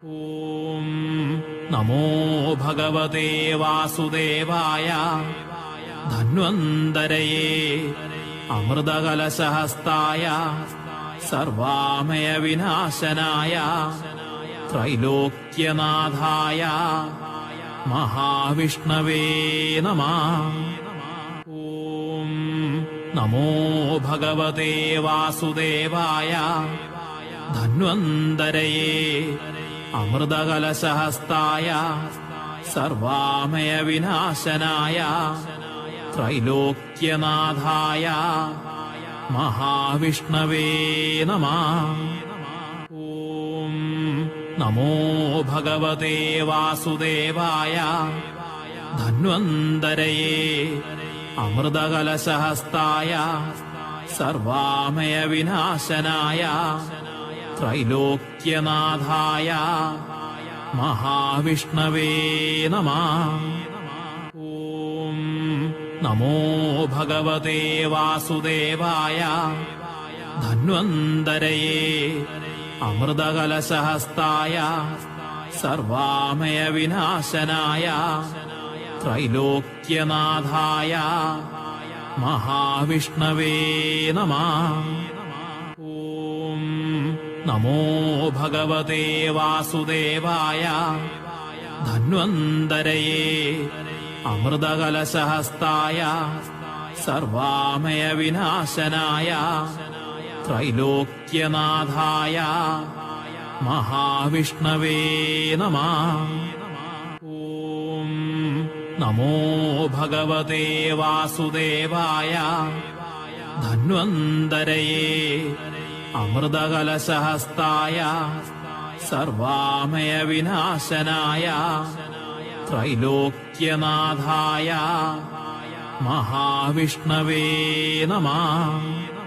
ഓം നമോ ഭഗവതേ വാസുദേവായ. ധന്വന്തരയേ അമൃതകലശഹസ്തായ സർവാമയ വിനാശനായ ത്രൈലോക്യനാഥായ മഹാവിഷ്ണവേ നമഃ. ഓം നമോ ഭഗവതേ വാസുദേവായ. ധന്വന്തരയേ അമൃതകലശഹസ്തായ സർവാമയ വിനാശനായ ത്രൈലോക്യനാഥായ മഹാവിഷ്ണവേ നമഃ. ഓം നമോ ഭഗവതേ വാസുദേവായ. ധന്വന്തരയേ അമൃതകലശഹസ്തായ സർവാമയ വിനാശനായ ത്രൈലോക്യനാഥായ മഹാവിഷ്ണവേ നമഃ. ഓം നമോ ഭഗവതേ വാസുദേവായ. ധന്വന്തരയേ അമൃതകലശഹസ്തായ സർവാമയ വിനാശനായ ത്രൈലോക്യനാഥായ മഹാവിഷ്ണവേ നമഃ. ഓം നമോ ഭഗവതേ വാസുദേവായ. ധന്വന്തരയേ അമൃതകലശഹസ്തായ സർവാമയ വിനാശനായ ത്രൈലോക്യനാഥായ മഹാവിഷ്ണവേ നമഃ. ഓം നമോ ഭഗവതേ വാസുദേവായ. ധന്വന്തരയേ അമൃതകലശഹസ്തായ സർവാമയ വിനാശനായ ത്രൈലോക്യനാഥായ മഹാവിഷ്ണവേ നമഃ.